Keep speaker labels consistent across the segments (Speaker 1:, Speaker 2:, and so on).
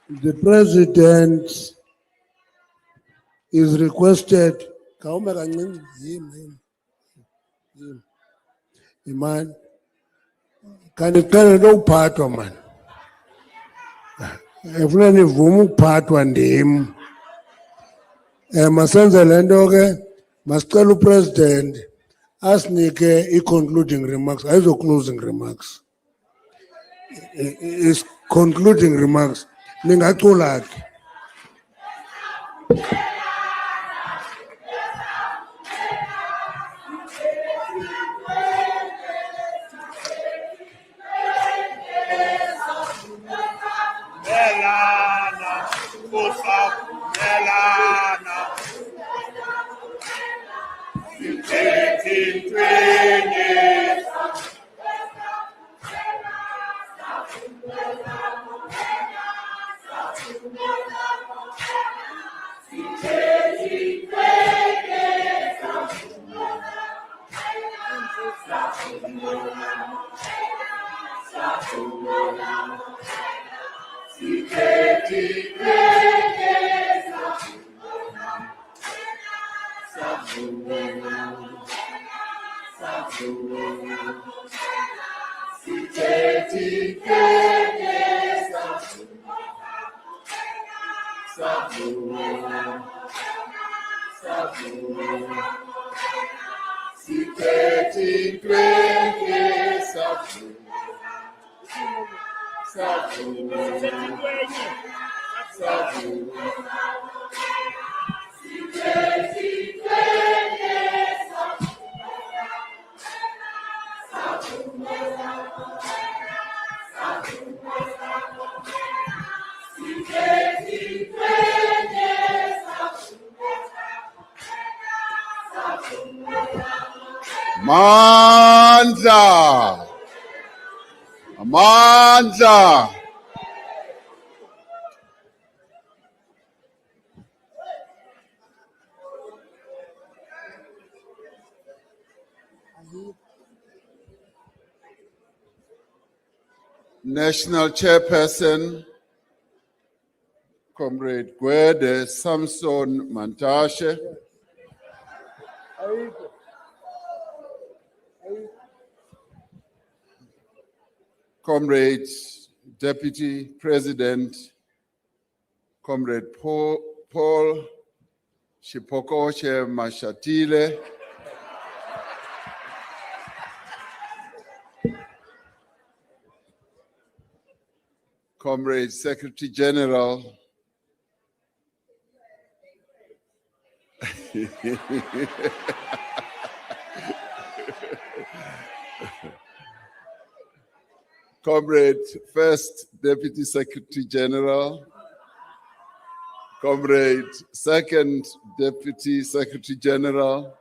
Speaker 1: The President is requested. Man, can it no part of man? If any woman part one day, Masanza Landoge, Maskalu President, ask Nike concluding remarks. I have closing remarks. Is concluding remarks. Ningatulak.
Speaker 2: Amandla. Amandla. National Chairperson, Comrade Gwede Samson Mantashe. Comrade Deputy President, Comrade Paul Shipokoche Mashatile. Comrade Secretary General, Comrade First Deputy Secretary General, Comrade Second Deputy Secretary General,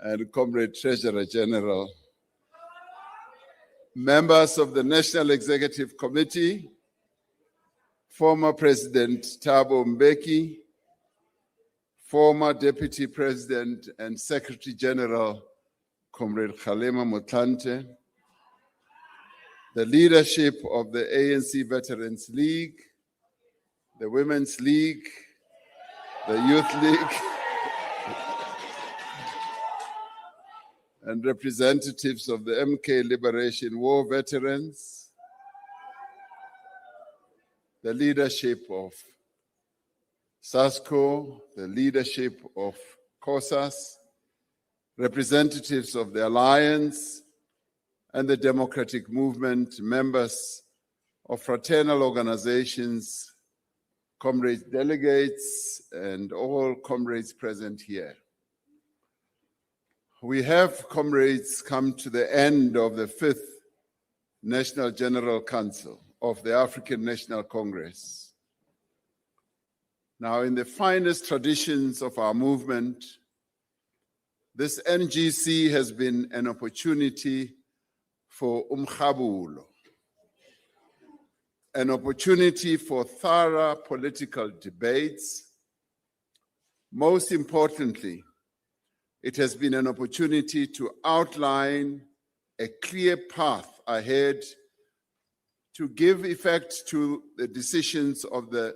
Speaker 2: and Comrade Treasurer General. Members of the National Executive Committee, former President Thabo Mbeki, former Deputy President and Secretary General, Comrade Kgalema Motlanthe, the leadership of the ANC Veterans League, the Women's League, the Youth League, and representatives of the MK Liberation War veterans, the leadership of SASCO, the leadership of COSAS, representatives of the Alliance and the Democratic Movement, members of fraternal organizations, comrades delegates, and all comrades present here. We have, comrades, come to the end of the 5th National General Council of the African National Congress. Now, in the finest traditions of our movement, this NGC has been an opportunity for umkhabulo, an opportunity for thorough political debates. Most importantly, it has been an opportunity to outline a clear path ahead to give effect to the decisions of the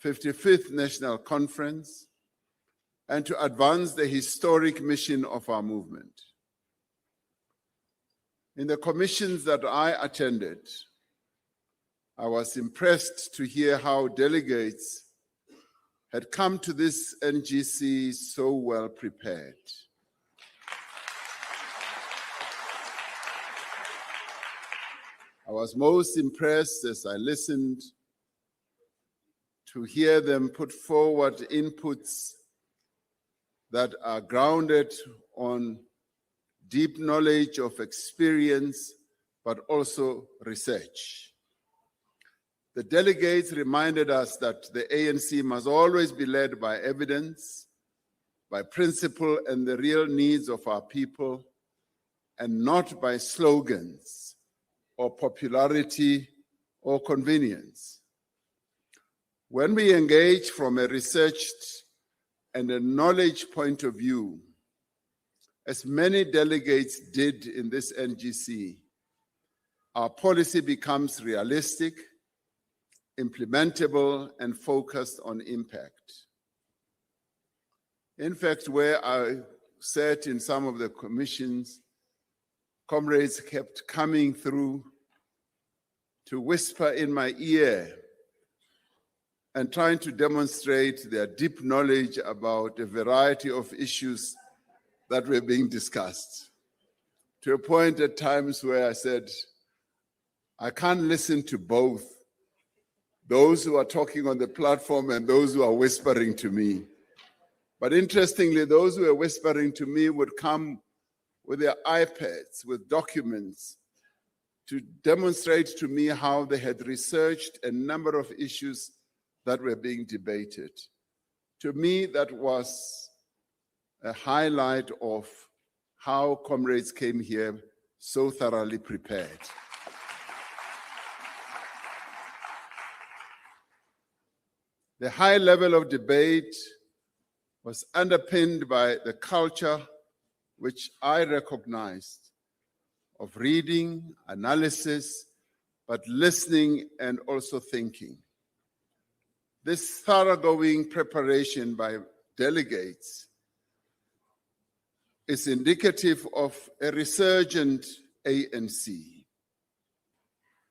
Speaker 2: 55th National Conference, and to advance the historic mission of our movement. In the commissions that I attended, I was impressed to hear how delegates had come to this NGC so well prepared. I was most impressed as I listened to hear them put forward inputs that are grounded on deep knowledge of experience, but also research. The delegates reminded us that the ANC must always be led by evidence, by principle and the real needs of our people, and not by slogans or popularity or convenience. When we engage from a researched and a knowledge point of view, as many delegates did in this NGC, our policy becomes realistic, implementable, and focused on impact. In fact, where I sat in some of the commissions, comrades kept coming through to whisper in my ear and trying to demonstrate their deep knowledge about a variety of issues that were being discussed, to a point at times where I said, I can't listen to both, those who are talking on the platform and those who are whispering to me. But interestingly, those who are whispering to me would come with their iPads, with documents, to demonstrate to me how they had researched a number of issues that were being debated. To me, that was a highlight of how comrades came here so thoroughly prepared. The high level of debate was underpinned by the culture which I recognized of reading, analysis, but listening and also thinking. This thoroughgoing preparation by delegates is indicative of a resurgent ANC.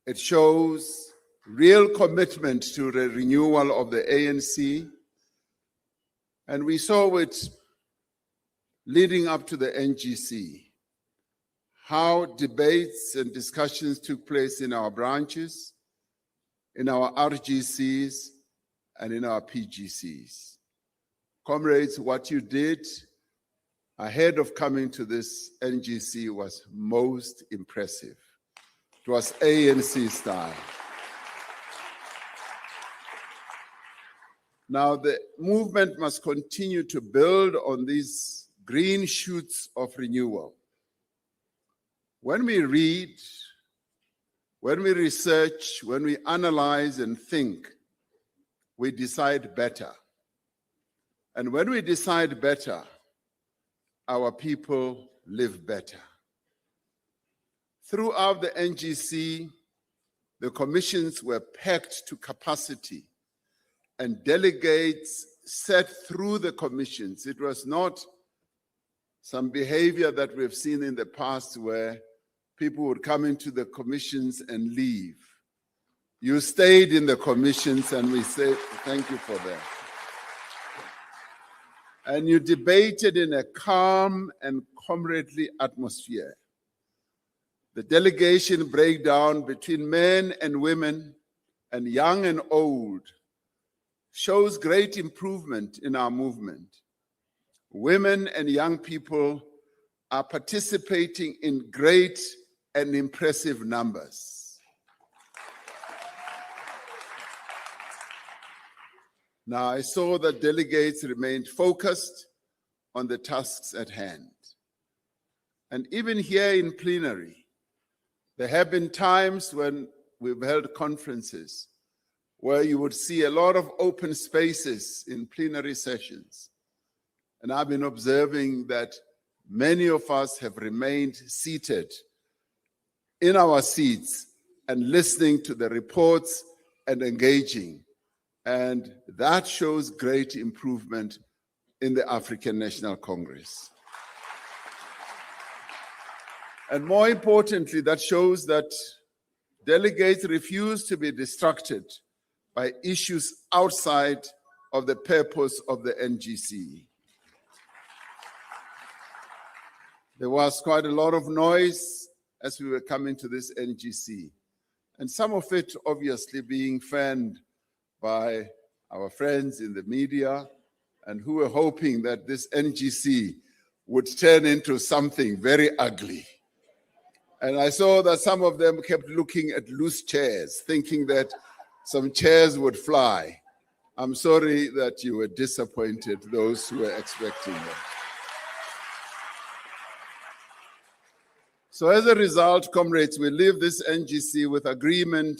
Speaker 2: It shows real commitment to the renewal of the ANC, and we saw it leading up to the NGC, how debates and discussions took place in our branches, in our RGCs, and in our PGCs. Comrades, what you did ahead of coming to this NGC was most impressive. It was ANC style. Now, the movement must continue to build on these green shoots of renewal. When we read, when we research, when we analyze and think, we decide better. And when we decide better, our people live better. Throughout the NGC, the commissions were packed to capacity, and delegates sat through the commissions. It was not some behavior that we've seen in the past where people would come into the commissions and leave. You stayed in the commissions, and we say thank you for that. And you debated in a calm and comradely atmosphere. The delegation breakdown between men and women and young and old shows great improvement in our movement. Women and young people are participating in great and impressive numbers. Now, I saw that delegates remained focused on the tasks at hand. And even here in plenary, there have been times when we've held conferences where you would see a lot of open spaces in plenary sessions. And I've been observing that many of us have remained seated in our seats and listening to the reports and engaging. And that shows great improvement in the African National Congress. And more importantly, that shows that delegates refuse to be distracted by issues outside of the purpose of the NGC. There was quite a lot of noise as we were coming to this NGC, and some of it obviously being fanned by our friends in the media and who were hoping that this NGC would turn into something very ugly. And I saw that some of them kept looking at loose chairs, thinking that some chairs would fly. I'm sorry that you were disappointed, those who were expecting that. So as a result, comrades, we leave this NGC with agreement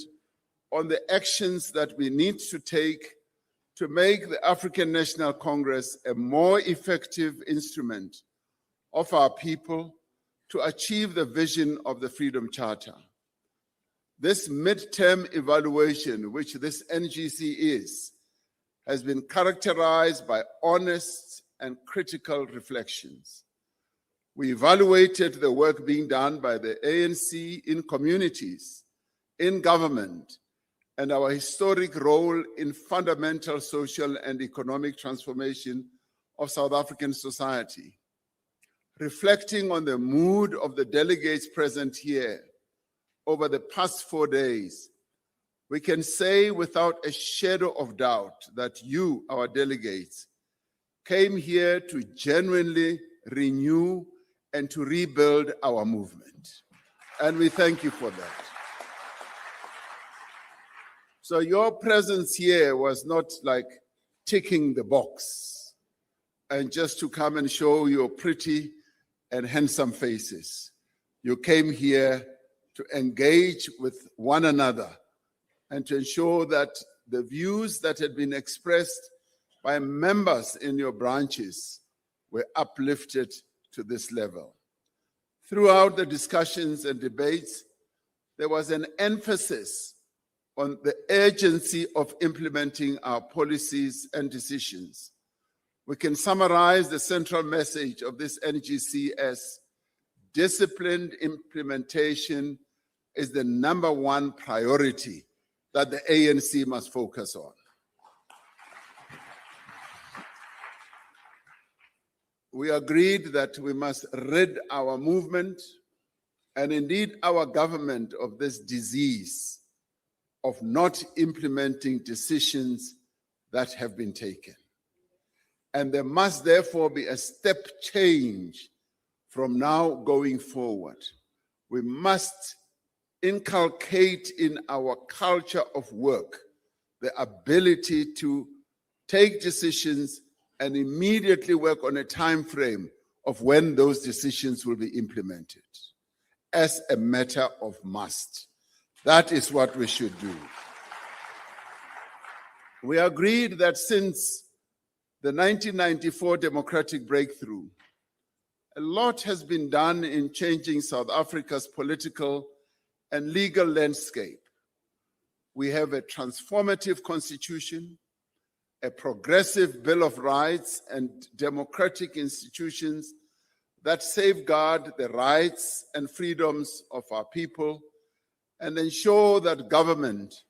Speaker 2: on the actions that we need to take to make the African National Congress a more effective instrument of our people to achieve the vision of the Freedom Charter. This midterm evaluation, which this NGC is, has been characterized by honest and critical reflections. We evaluated the work being done by the ANC in communities, in government, and our historic role in fundamental social and economic transformation of South African society. Reflecting on the mood of the delegates present here over the past 4 days, we can say without a shadow of doubt that you, our delegates, came here to genuinely renew and to rebuild our movement. And we thank you for that. So your presence here was not like ticking the box and just to come and show your pretty and handsome faces. You came here to engage with one another and to ensure that the views that had been expressed by members in your branches were uplifted to this level. Throughout the discussions and debates, there was an emphasis on the urgency of implementing our policies and decisions. We can summarize the central message of this NGC as disciplined implementation is the #1 priority that the ANC must focus on. We agreed that we must rid our movement and indeed our government of this disease of not implementing decisions that have been taken. And there must therefore be a step change from now going forward. We must inculcate in our culture of work the ability to take decisions and immediately work on a time frame of when those decisions will be implemented as a matter of must. That is what we should do. We agreed that since the 1994 democratic breakthrough, a lot has been done in changing South Africa's political and legal landscape. We have a transformative constitution, a progressive Bill of Rights, and democratic institutions that safeguard the rights and freedoms of our people and ensure that government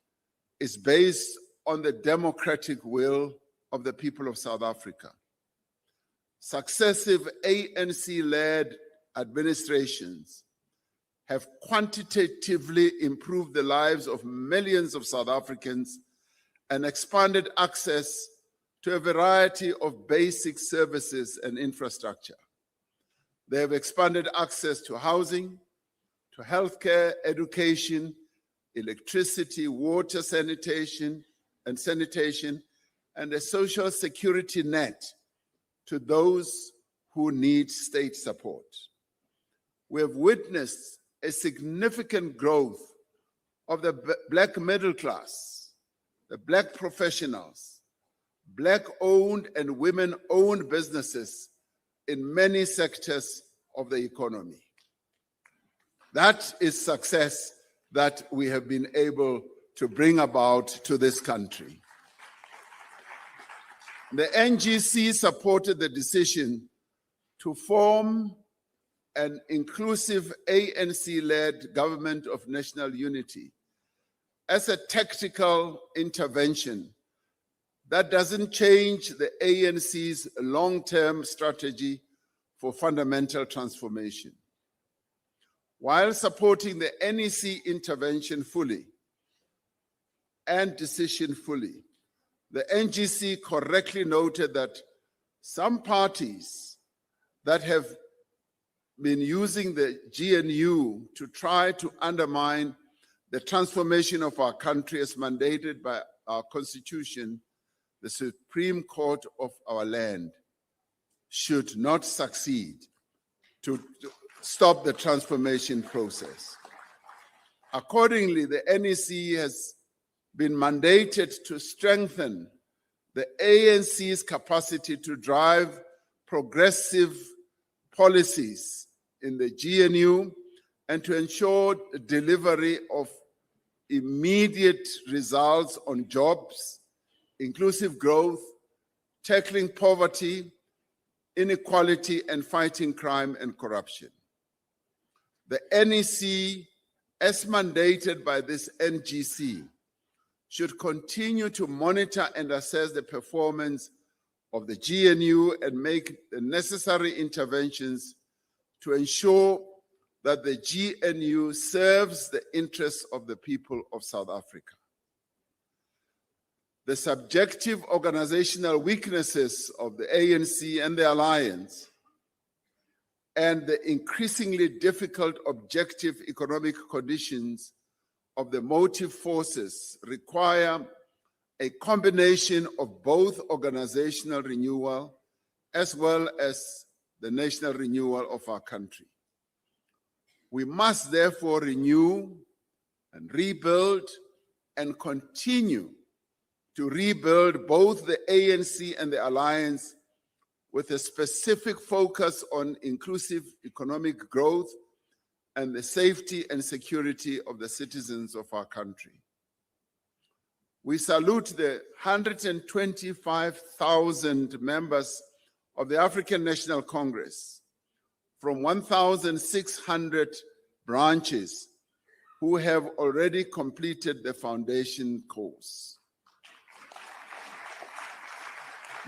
Speaker 2: is based on the democratic will of the people of South Africa. Successive ANC-led administrations have quantitatively improved the lives of millions of South Africans and expanded access to a variety of basic services and infrastructure. They have expanded access to housing, to healthcare, education, electricity, water, sanitation, and a social security net to those who need state support. We have witnessed a significant growth of the Black middle class, the Black professionals, Black-owned and women-owned businesses in many sectors of the economy. That is success that we have been able to bring about to this country. The NGC supported the decision to form an inclusive ANC-led government of national unity as a tactical intervention that doesn't change the ANC's long-term strategy for fundamental transformation. While supporting the NEC intervention fully and decision fully, the NGC correctly noted that some parties that have been using the GNU to try to undermine the transformation of our country as mandated by our Constitution, the Supreme Court of our land, should not succeed to stop the transformation process. Accordingly, the NEC has been mandated to strengthen the ANC's capacity to drive progressive policies in the GNU and to ensure delivery of immediate results on jobs, inclusive growth, tackling poverty, inequality, and fighting crime and corruption. The NEC, as mandated by this NGC, should continue to monitor and assess the performance of the GNU and make the necessary interventions to ensure that the GNU serves the interests of the people of South Africa. The subjective organizational weaknesses of the ANC and the alliance and the increasingly difficult objective economic conditions of the motive forces require a combination of both organizational renewal as well as the national renewal of our country. We must therefore renew and rebuild and continue to rebuild both the ANC and the alliance with a specific focus on inclusive economic growth and the safety and security of the citizens of our country. We salute the 125,000 members of the African National Congress from 1,600 branches who have already completed the foundation course.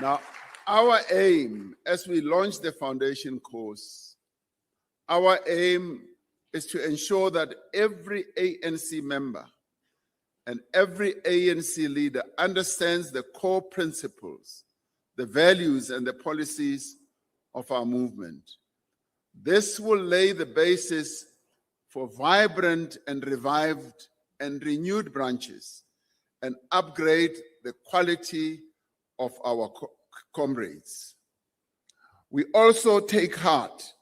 Speaker 2: Now, our aim as we launch the foundation course, our aim is to ensure that every ANC member and every ANC leader understands the core principles, the values, and the policies of our movement. This will lay the basis for vibrant and revived and renewed branches and upgrade the quality of our comrades. We also take heart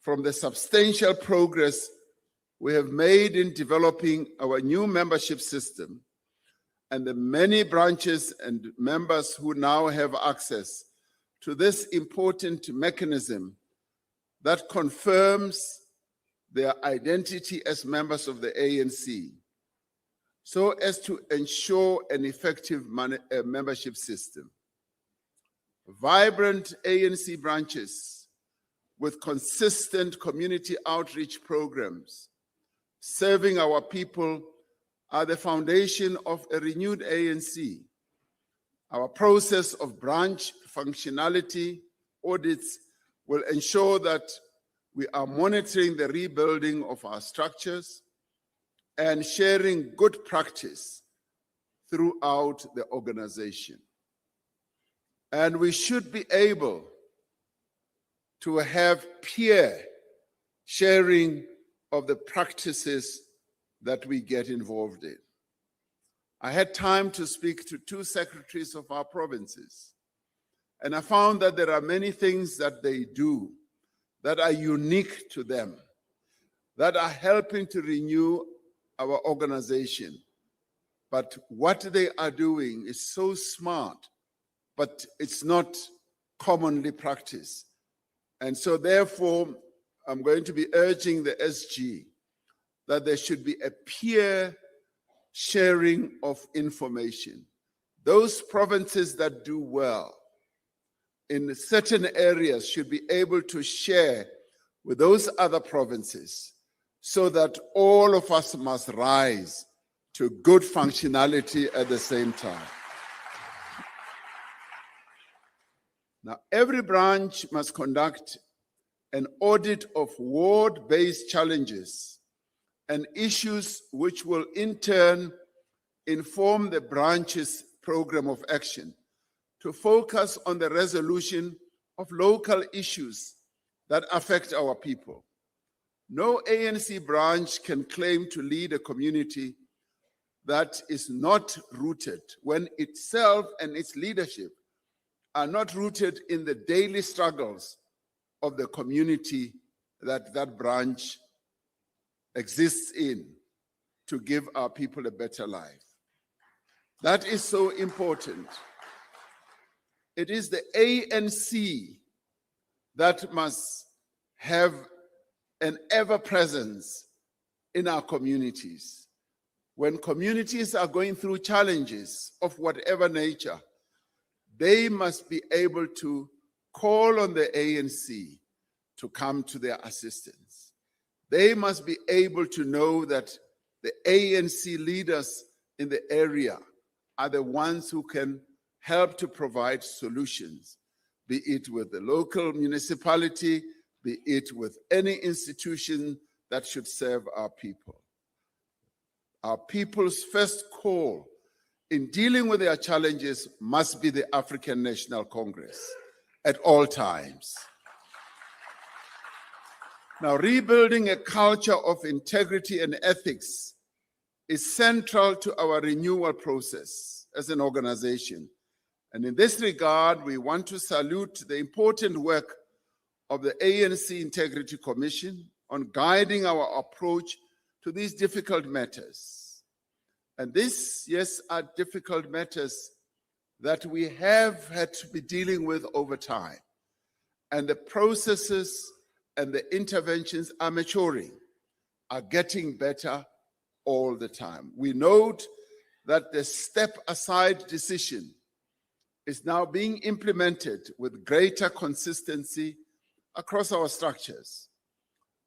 Speaker 2: from the substantial progress we have made in developing our new membership system and the many branches and members who now have access to this important mechanism that confirms their identity as members of the ANC, so as to ensure an effective membership system. Vibrant ANC branches with consistent community outreach programs serving our people are the foundation of a renewed ANC. Our process of branch functionality audits will ensure that we are monitoring the rebuilding of our structures and sharing good practice throughout the organization. And we should be able to have peer sharing of the practices that we get involved in. I had time to speak to 2 secretaries of our provinces, and I found that there are many things that they do that are unique to them, that are helping to renew our organization. But what they are doing is so smart, but it's not commonly practiced. And so therefore, I'm going to be urging the SG that there should be a peer sharing of information. Those provinces that do well in certain areas should be able to share with those other provinces so that all of us must rise to good functionality at the same time. Now, every branch must conduct an audit of ward-based challenges and issues which will in turn inform the branch's program of action to focus on the resolution of local issues that affect our people. No ANC branch can claim to lead a community that is not rooted when itself and its leadership are not rooted in the daily struggles of the community that that branch exists in to give our people a better life. That is so important. It is the ANC that must have an ever-presence in our communities. When communities are going through challenges of whatever nature, they must be able to call on the ANC to come to their assistance. They must be able to know that the ANC leaders in the area are the ones who can help to provide solutions, be it with the local municipality, be it with any institution that should serve our people. Our people's first call in dealing with their challenges must be the African National Congress at all times. Now, rebuilding a culture of integrity and ethics is central to our renewal process as an organization. And in this regard, we want to salute the important work of the ANC Integrity Commission on guiding our approach to these difficult matters. And these, yes, are difficult matters that we have had to be dealing with over time. And the processes and the interventions are maturing, are getting better all the time. We note that the step-aside decision is now being implemented with greater consistency across our structures.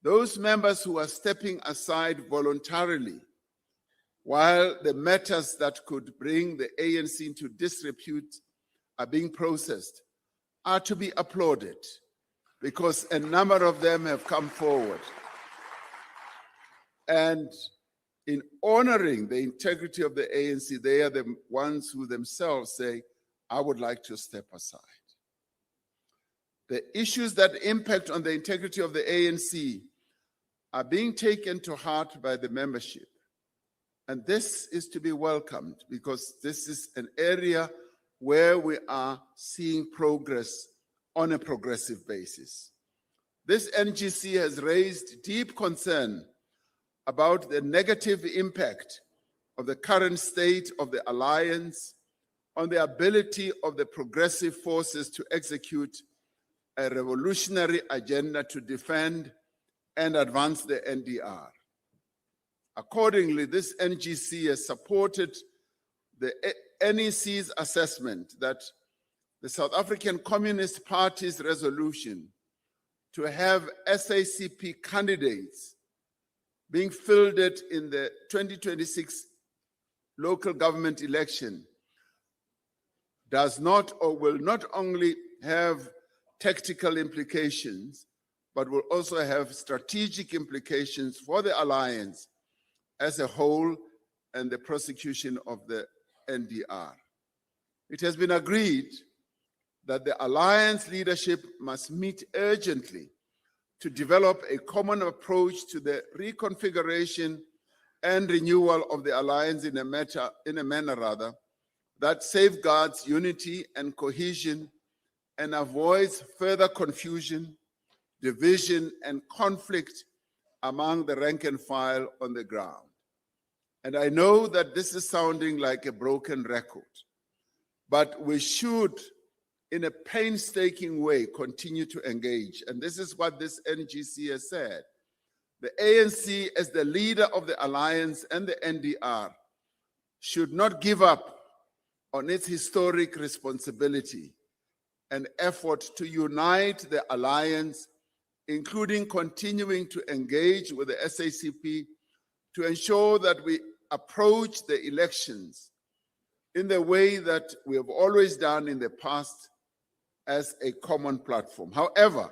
Speaker 2: Those members who are stepping aside voluntarily, while the matters that could bring the ANC into disrepute are being processed, are to be applauded because a number of them have come forward. And in honoring the integrity of the ANC, they are the ones who themselves say, I would like to step aside. The issues that impact on the integrity of the ANC are being taken to heart by the membership. And this is to be welcomed because this is an area where we are seeing progress on a progressive basis. This NGC has raised deep concern about the negative impact of the current state of the alliance on the ability of the progressive forces to execute a revolutionary agenda to defend and advance the NDR. Accordingly, this NGC has supported the NEC's assessment that the South African Communist Party's resolution to have SACP candidates being fielded in the 2026 local government election does not or will not only have tactical implications, but will also have strategic implications for the alliance as a whole and the prosecution of the NDR. It has been agreed that the alliance leadership must meet urgently to develop a common approach to the reconfiguration and renewal of the alliance in a manner that safeguards unity and cohesion and avoids further confusion, division, and conflict among the rank and file on the ground. And I know that this is sounding like a broken record, but we should, in a painstaking way, continue to engage. And this is what this NGC has said. The ANC, as the leader of the alliance and the NDR, should not give up on its historic responsibility and effort to unite the alliance, including continuing to engage with the SACP to ensure that we approach the elections in the way that we have always done in the past, as a common platform. However,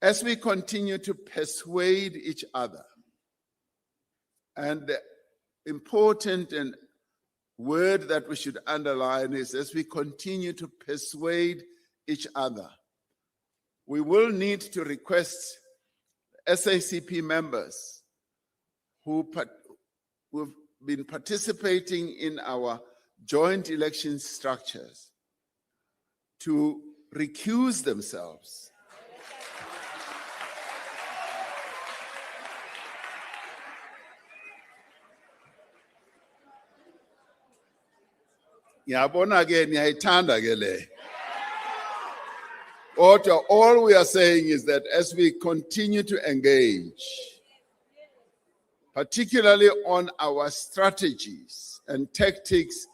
Speaker 2: as we continue to persuade each other, and the important and word that we should underline is as we continue to persuade each other, we will need to request SACP members who've been participating in our joint election structures to recuse themselves. Yabona ke niyayithanda ke le. All we are saying is that as we continue to engage, particularly on our strategies and tactics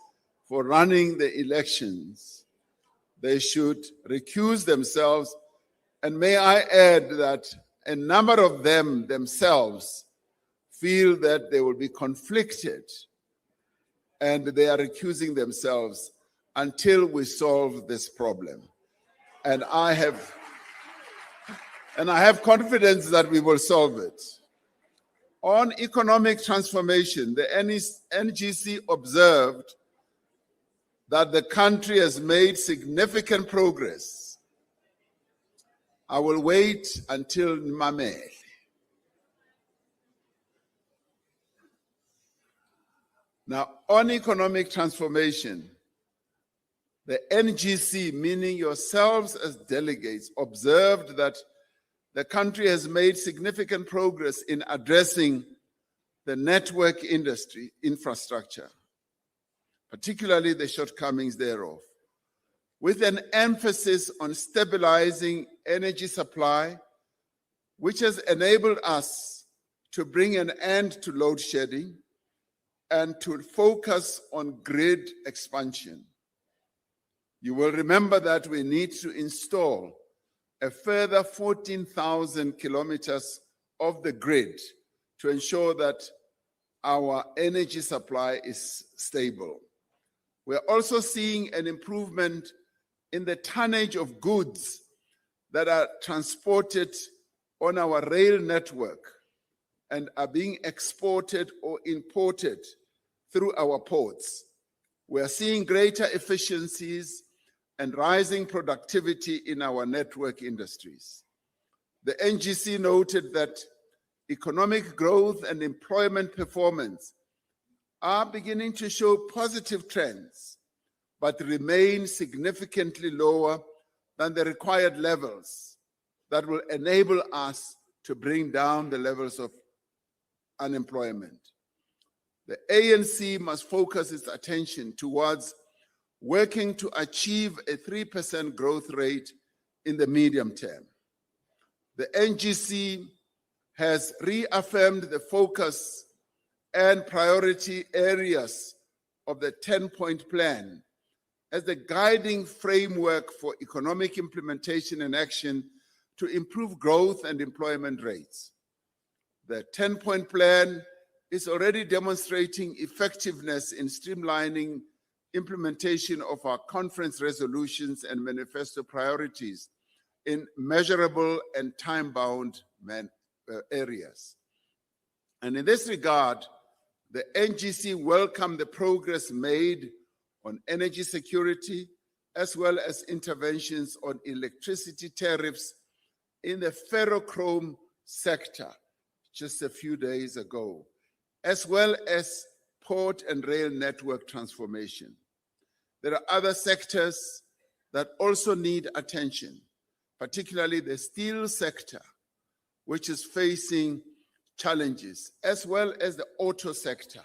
Speaker 2: for running the elections, they should recuse themselves. And may I add that a number of them themselves feel that they will be conflicted, and they are recusing themselves until we solve this problem. And I have confidence that we will solve it. On economic transformation, the NGC observed that the country has made significant progress. I will wait until Mamele. Now, on economic transformation, the NGC, meaning yourselves as delegates, observed that the country has made significant progress in addressing the network industry infrastructure, particularly the shortcomings thereof, with an emphasis on stabilizing energy supply, which has enabled us to bring an end to load shedding and to focus on grid expansion. You will remember that we need to install a further 14,000 kilometers of the grid to ensure that our energy supply is stable. We're also seeing an improvement in the tonnage of goods that are transported on our rail network and are being exported or imported through our ports. We're seeing greater efficiencies and rising productivity in our network industries. The NGC noted that economic growth and employment performance are beginning to show positive trends, but remain significantly lower than the required levels that will enable us to bring down the levels of unemployment. The ANC must focus its attention towards working to achieve a 3% growth rate in the medium term. The NGC has reaffirmed the focus and priority areas of the 10-point plan as the guiding framework for economic implementation and action to improve growth and employment rates. The 10-point plan is already demonstrating effectiveness in streamlining implementation of our conference resolutions and manifesto priorities in measurable and time-bound areas. And in this regard, the NGC welcomed the progress made on energy security, as well as interventions on electricity tariffs in the ferrochrome sector just a few days ago, as well as port and rail network transformation. There are other sectors that also need attention, particularly the steel sector, which is facing challenges, as well as the auto sector.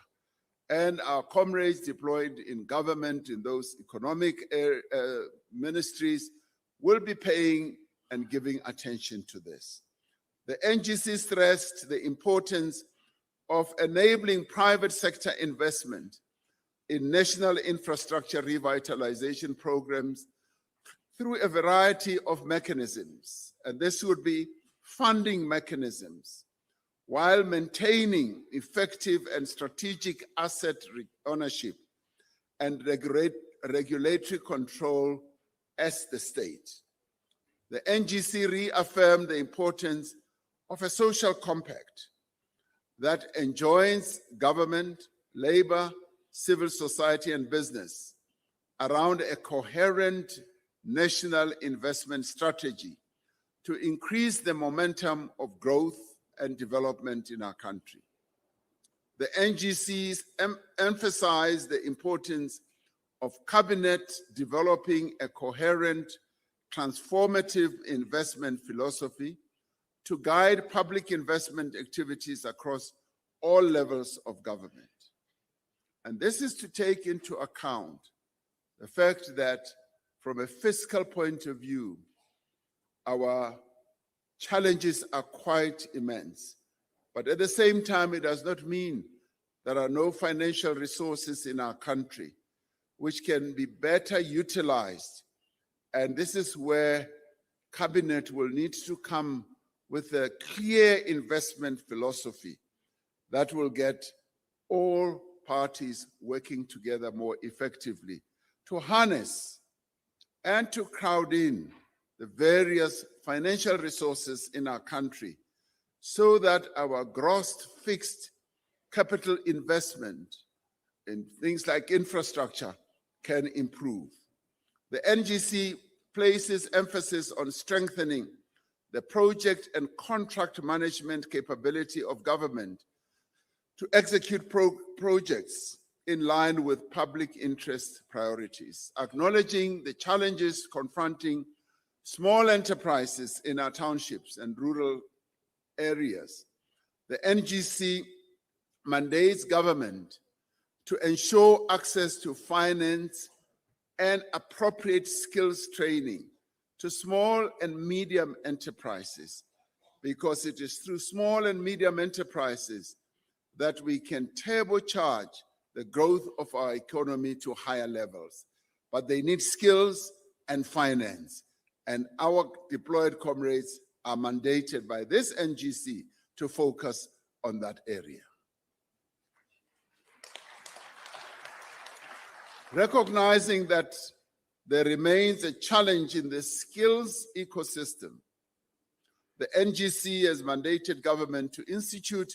Speaker 2: And our comrades deployed in government, in those economic ministries, will be paying and giving attention to this. The NGC stressed the importance of enabling private sector investment in national infrastructure revitalization programs through a variety of mechanisms, and this would be funding mechanisms, while maintaining effective and strategic asset ownership and regulatory control as the state. The NGC reaffirmed the importance of a social compact that enjoins government, labor, civil society, and business around a coherent national investment strategy to increase the momentum of growth and development in our country. The NGCs emphasized the importance of Cabinet developing a coherent, transformative investment philosophy to guide public investment activities across all levels of government. And this is to take into account the fact that from a fiscal point of view, our challenges are quite immense. But at the same time, it does not mean there are no financial resources in our country which can be better utilized. And this is where Cabinet will need to come with a clear investment philosophy that will get all parties working together more effectively to harness and to crowd in the various financial resources in our country so that our gross fixed capital investment in things like infrastructure can improve. The NGC places emphasis on strengthening the project and contract management capability of government to execute projects in line with public interest priorities, acknowledging the challenges confronting small enterprises in our townships and rural areas. The NGC mandates government to ensure access to finance and appropriate skills training to small and medium enterprises, because it is through small and medium enterprises that we can turbocharge the growth of our economy to higher levels. But they need skills and finance. And our deployed comrades are mandated by this NGC to focus on that area. Recognizing that there remains a challenge in the skills ecosystem, the NGC has mandated government to institute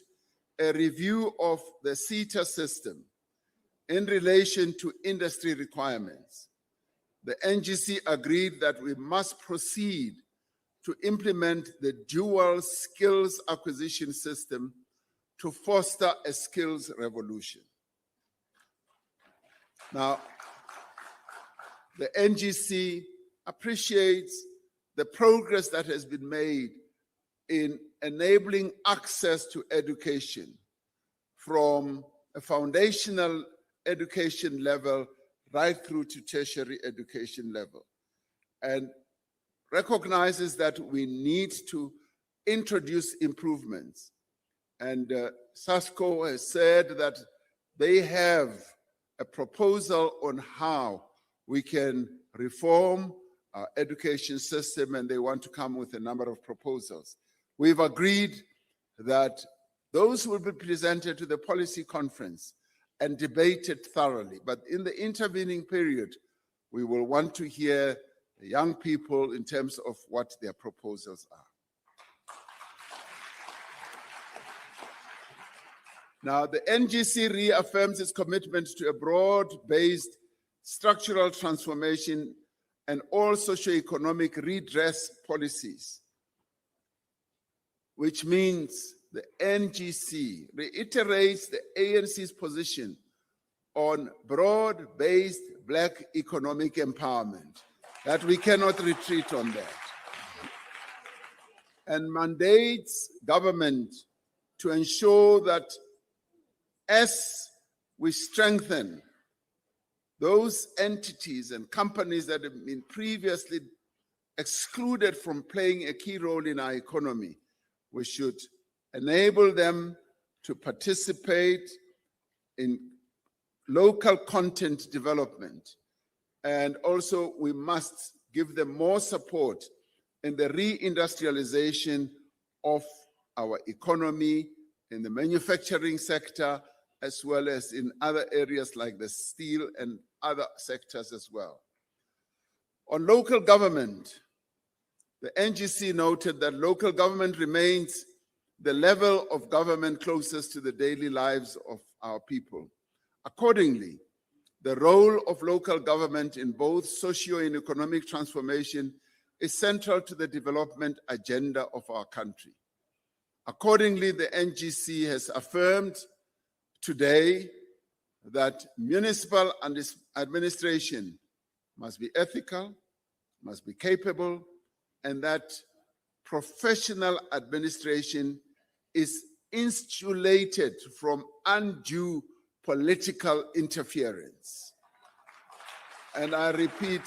Speaker 2: a review of the SETA system in relation to industry requirements. The NGC agreed that we must proceed to implement the dual skills acquisition system to foster a skills revolution. Now, the NGC appreciates the progress that has been made in enabling access to education from a foundational education level right through to tertiary education level, and recognizes that we need to introduce improvements. And SASCO has said that they have a proposal on how we can reform our education system, and they want to come with a number of proposals. We've agreed that those will be presented to the policy conference and debated thoroughly. But in the intervening period, we will want to hear the young people in terms of what their proposals are. Now, the NGC reaffirms its commitment to a broad-based structural transformation and all socioeconomic redress policies, which means the NGC reiterates the ANC's position on broad-based Black economic empowerment, that we cannot retreat on that, and mandates government to ensure that as we strengthen those entities and companies that have been previously excluded from playing a key role in our economy. We should enable them to participate in local content development. And also, we must give them more support in the reindustrialization of our economy, in the manufacturing sector, as well as in other areas like the steel and other sectors as well. On local government, the NGC noted that local government remains the level of government closest to the daily lives of our people. Accordingly, the role of local government in both socio and economic transformation is central to the development agenda of our country. Accordingly, the NGC has affirmed today that municipal administration must be ethical, must be capable, and that professional administration is insulated from undue political interference. And I repeat,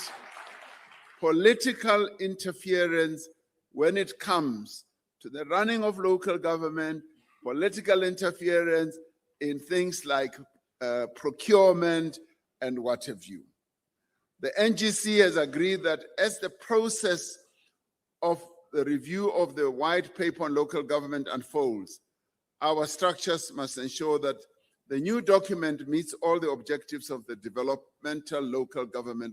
Speaker 2: political interference when it comes to the running of local government, political interference in things like procurement and what have you. The NGC has agreed that as the process of the review of the white paper on local government unfolds, our structures must ensure that the new document meets all the objectives of the developmental local government.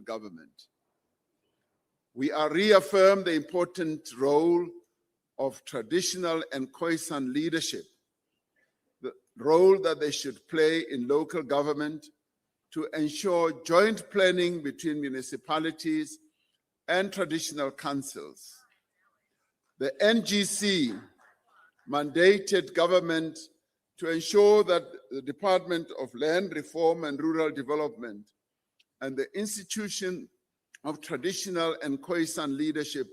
Speaker 2: We are reaffirmed the important role of traditional and Khoisan leadership, the role that they should play in local government to ensure joint planning between municipalities and traditional councils. The NGC mandated government to ensure that the Department of Land Reform and Rural Development and the Institution of Traditional and Khoisan Leadership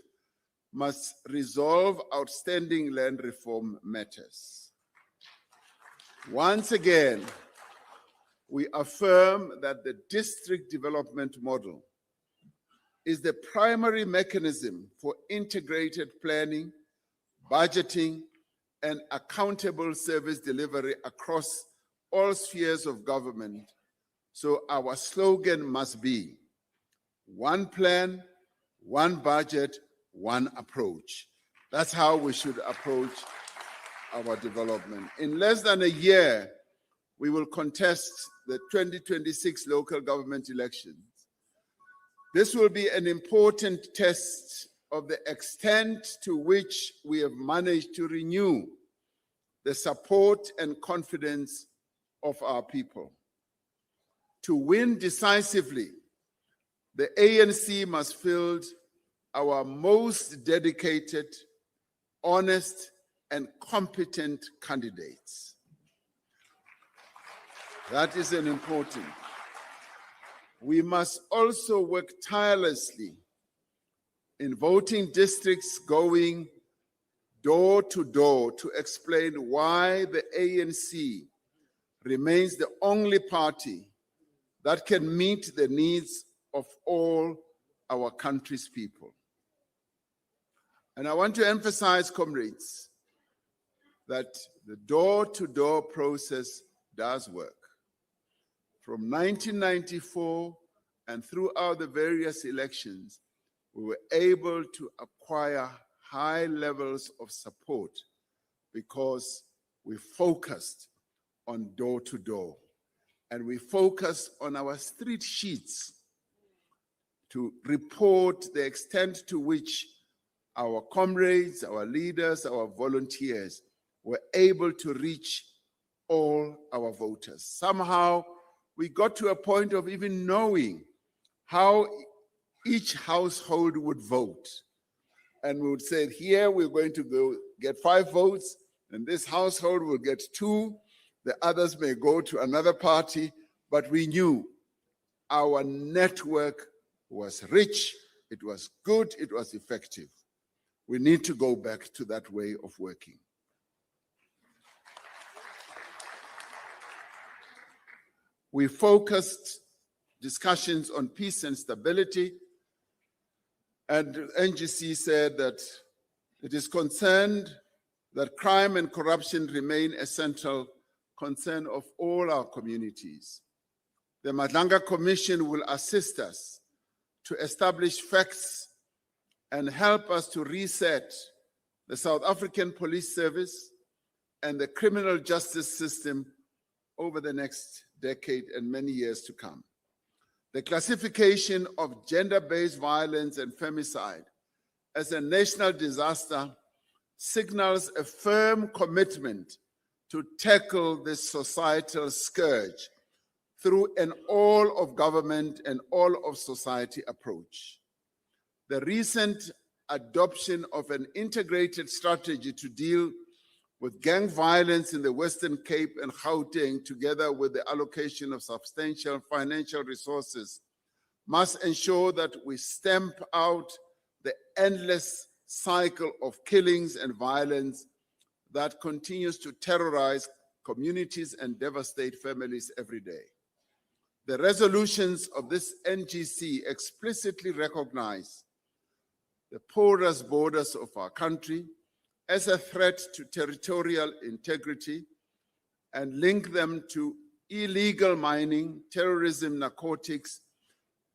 Speaker 2: must resolve outstanding land reform matters. Once again, we affirm that the district development model is the primary mechanism for integrated planning, budgeting, and accountable service delivery across all spheres of government. So our slogan must be one plan, one budget, one approach. That's how we should approach our development. In less than a year, we will contest the 2026 local government elections. This will be an important test of the extent to which we have managed to renew the support and confidence of our people. To win decisively, the ANC must field our most dedicated, honest, and competent candidates. That is an important. We must also work tirelessly in voting districts, going door to door to explain why the ANC remains the only party that can meet the needs of all our country's people. And I want to emphasize, comrades, that the door-to-door process does work. From 1994 and throughout the various elections, we were able to acquire high levels of support because we focused on door-to-door. And we focused on our street sheets to report the extent to which our comrades, our leaders, our volunteers were able to reach all our voters. Somehow, we got to a point of even knowing how each household would vote. And we would say, here we're going to go get 5 votes, and this household will get 2. The others may go to another party, but we knew our network was rich, it was good, it was effective. We need to go back to that way of working. We focused discussions on peace and stability, And NGC said that it is concerned that crime and corruption remain a central concern of all our communities. The Madlanga Commission will assist us to establish facts and help us to reset the South African Police Service and the criminal justice system over the next decade and many years to come. The classification of gender-based violence and femicide as a national disaster signals a firm commitment to tackle this societal scourge through an all-of-government and all-of-society approach. The recent adoption of an integrated strategy to deal with gang violence in the Western Cape and Gauteng, together with the allocation of substantial financial resources, must ensure that we stamp out the endless cycle of killings and violence that continues to terrorize communities and devastate families every day. The resolutions of this NGC explicitly recognize the porous borders of our country as a threat to territorial integrity and link them to illegal mining, terrorism, narcotics,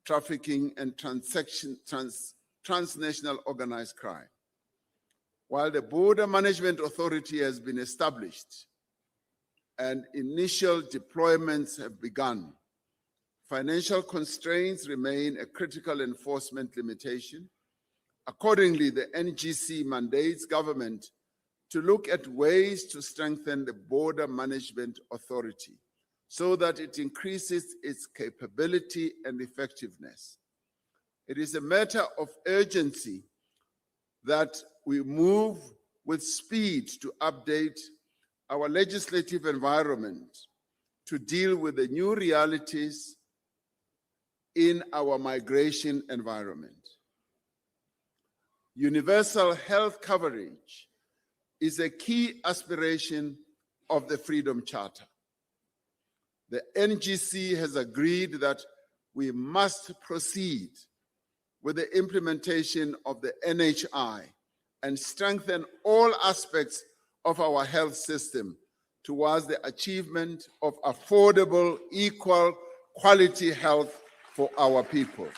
Speaker 2: trafficking, and transnational organized crime. While the Border Management Authority has been established and initial deployments have begun, financial constraints remain a critical enforcement limitation. Accordingly, the NGC mandates government to look at ways to strengthen the Border Management Authority so that it increases its capability and effectiveness. It is a matter of urgency that we move with speed to update our legislative environment to deal with the new realities in our migration environment. Universal health coverage is a key aspiration of the Freedom Charter. The NGC has agreed that we must proceed with the implementation of the NHI and strengthen all aspects of our health system towards the achievement of affordable, equal, quality health for our people.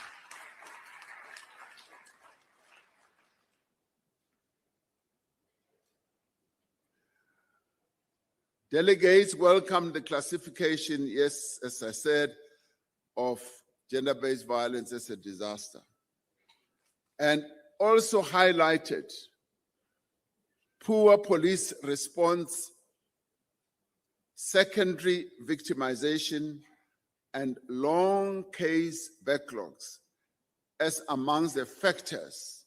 Speaker 2: Delegates welcomed the classification, yes, as I said, of gender-based violence as a disaster, and also highlighted poor police response, secondary victimization, and long case backlogs as amongst the factors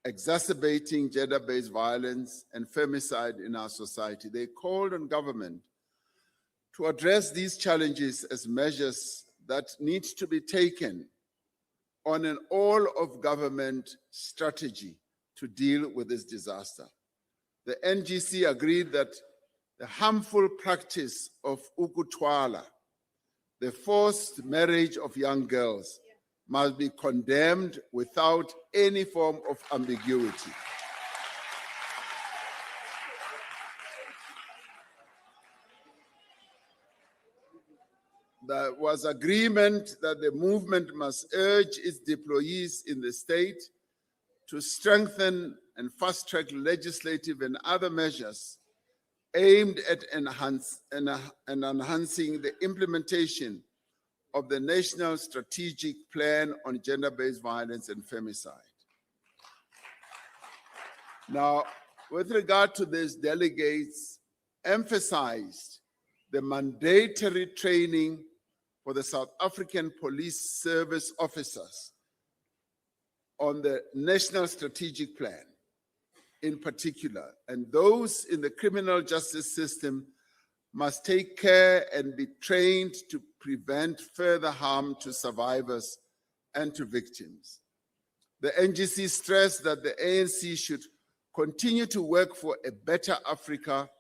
Speaker 2: exacerbating gender-based violence and femicide in our society. They called on government to address these challenges as measures that need to be taken on an all-of-government strategy to deal with this disaster. The NGC agreed that the harmful practice of ukutwala, the forced marriage of young girls, must be condemned without any form of ambiguity. There was agreement that the movement must urge its deployees in the state to strengthen and fast-track legislative and other measures aimed at enhancing the implementation of the National Strategic Plan on Gender-Based Violence and Femicide. Now, with regard to this, delegates emphasized the mandatory training for the South African Police Service officers on the National Strategic Plan in particular, and those in the criminal justice system must take care and be trained to prevent further harm to survivors and to victims. The NGC stressed that the ANC should continue to work for a better Africa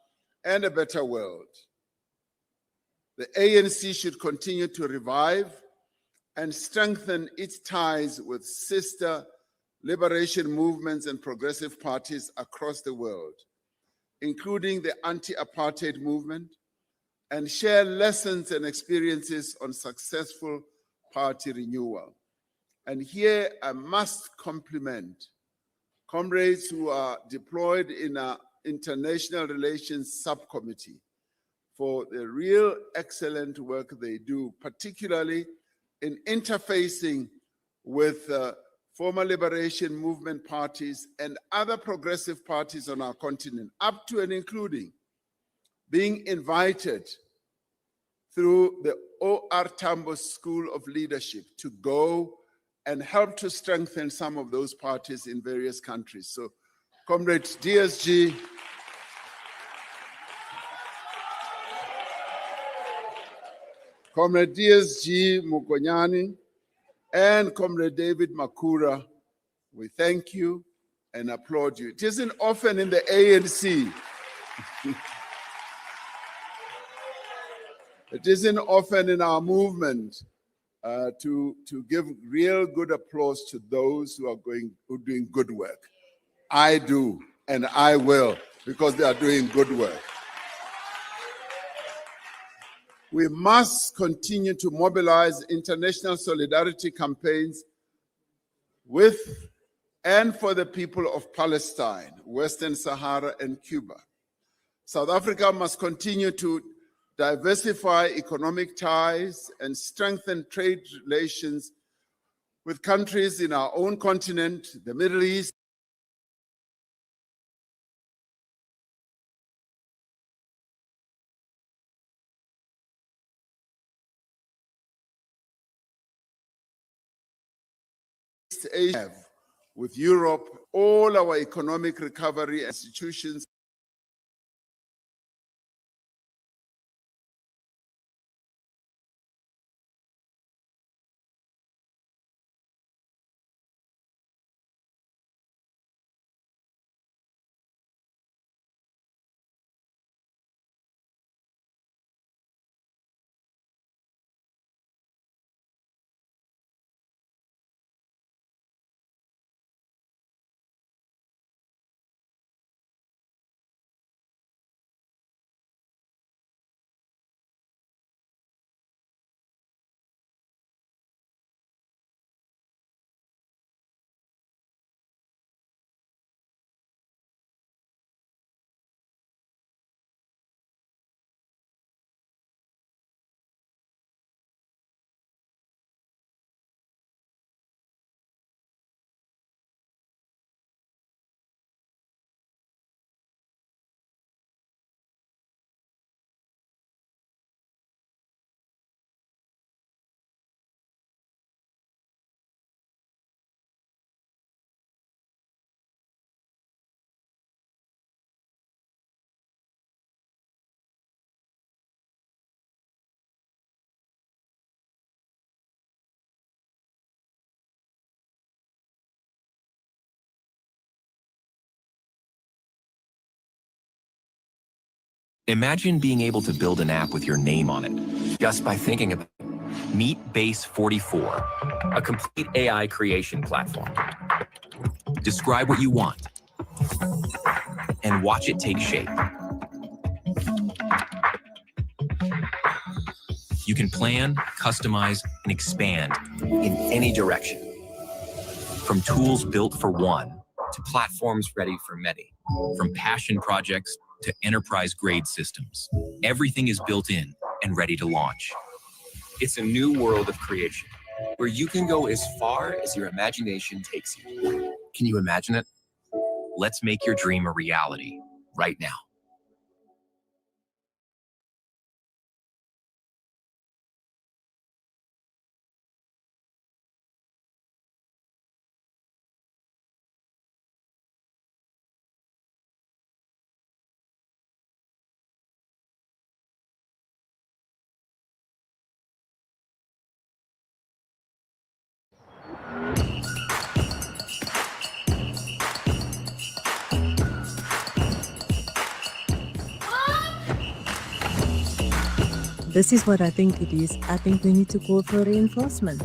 Speaker 2: and a better world. The ANC should continue to revive and strengthen its ties with sister liberation movements and progressive parties across the world, including the anti-apartheid movement, and share lessons and experiences on successful party renewal. And here I must compliment comrades who are deployed in our international relations subcommittee for the real excellent work they do, particularly in interfacing with former liberation movement parties and other progressive parties on our continent, up to and including being invited through the O.R. Tambo School of Leadership to go and help to strengthen some of those parties in various countries. So, Comrade DSG, Comrade DSG Mukonyani, and Comrade David Makura, we thank you and applaud you. It isn't often in the ANC. It isn't often in our movement to give real good applause to those who are doing good work. I do, and I will, because they are doing good work. We must continue to mobilize international solidarity campaigns with and for the people of Palestine, Western Sahara, and Cuba. South Africa must continue to diversify economic ties and strengthen trade relations with countries in our own continent, the Middle East, Asia, with Europe, all our economic recovery institutions
Speaker 3: Imagine being able to build an app with your name on it, just by thinking about it. Meet Base 44, a complete AI creation platform. Describe what you want, and watch it take shape. You can plan, customize, and expand in any direction. From tools built for one, to platforms ready for many. From passion projects to enterprise-grade systems. Everything is built in and ready to launch. It's a new world of creation, where you can go as far as your imagination takes you. Can you imagine it? Let's make your dream a reality, right now.
Speaker 4: This is what I think it is. I think we need to call for reinforcement.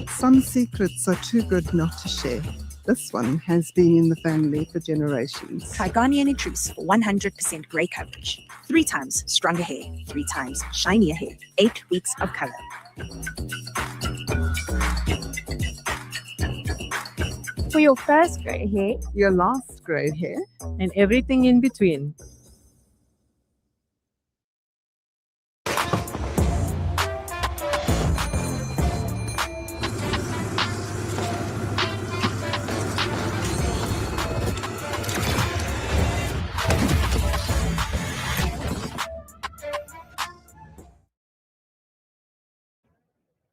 Speaker 5: Some secrets are too good not to share. This one has been in the family for generations.
Speaker 6: Try Garnier Nutrice for 100% grey coverage. 3 times stronger hair, 3 times shinier hair, 8 weeks of color.
Speaker 7: For your first grey hair,
Speaker 5: Your last grey hair,
Speaker 4: and everything in between.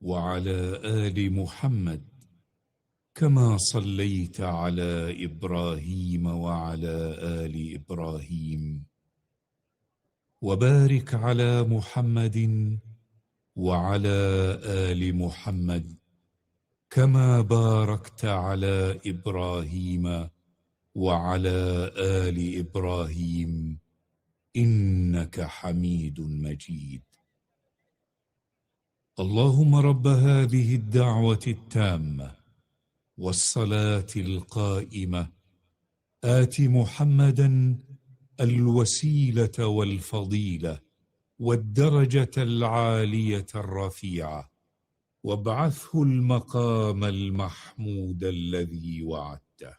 Speaker 8: وعلى آل محمد كما صليت على إبراهيم وعلى آل إبراهيم وبارك على محمد وعلى آل محمد كما باركت على إبراهيم وعلى آل إبراهيم إنك حميد مجيد. اللهم رب هذه الدعوة التامة والصلاة القائمة آت محمدا الوسيلة والفضيلة والدرجة العالية الرفيعة وابعثه المقام المحمود الذي وعدته.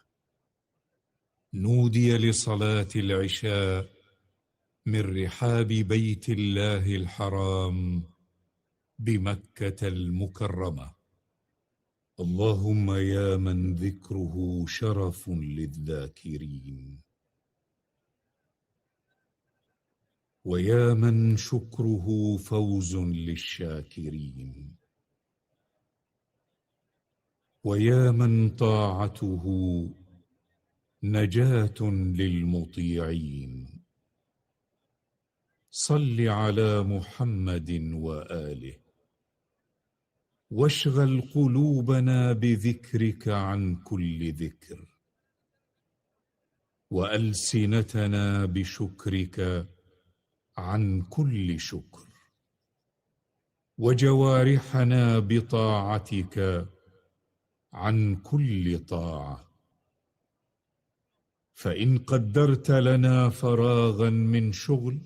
Speaker 8: نودي لصلاة العشاء من رحاب بيت الله الحرام بمكة المكرمة. اللهم يا من ذكره شرف للذاكرين ويا من شكره فوز للشاكرين ويا من طاعته نجاة للمطيعين، صل على محمد وآله واشغل قلوبنا بذكرك عن كل ذكر وألسنتنا بشكرك عن كل شكر وجوارحنا بطاعتك عن كل طاعة. فإن قدرت لنا فراغا من شغل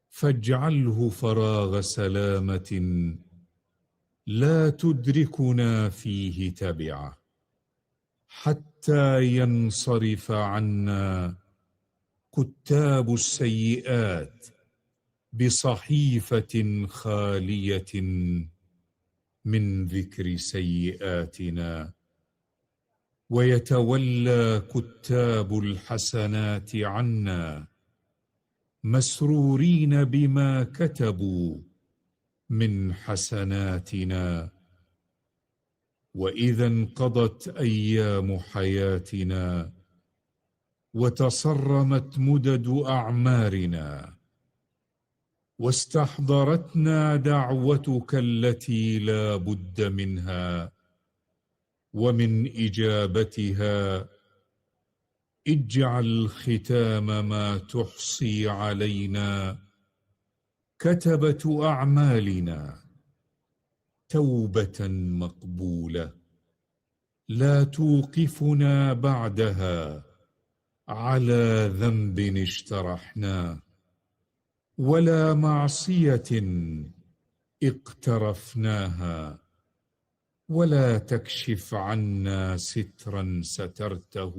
Speaker 8: فاجعله فراغ سلامة لا تدركنا فيه تبعة حتى ينصرف عنا كتاب السيئات بصحيفة خالية من ذكر سيئاتنا ويتولى كتاب الحسنات عنا مسرورين بما كتبوا من حسناتنا. وإذا انقضت أيام حياتنا وتصرمت مدد أعمارنا واستحضرتنا دعوتك التي لا بد منها ومن إجابتها، اجعل ختام ما تحصي علينا كتبة أعمالنا توبة مقبولة لا توقفنا بعدها على ذنب اجترحناه ولا معصية اقترفناها، ولا تكشف عنا سترا سترته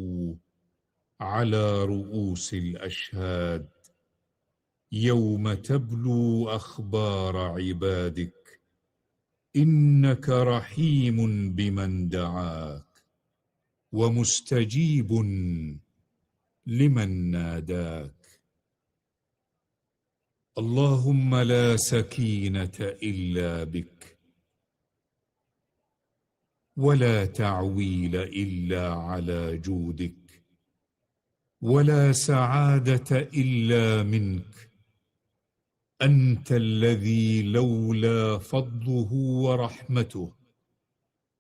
Speaker 8: على رؤوس الأشهاد يوم تبلو أخبار عبادك، إنك رحيم بمن دعاك ومستجيب لمن ناداك. اللهم لا سكينة إلا بك ولا تعويل إلا على جودك ولا سعادة إلا منك. أنت الذي لولا فضله ورحمته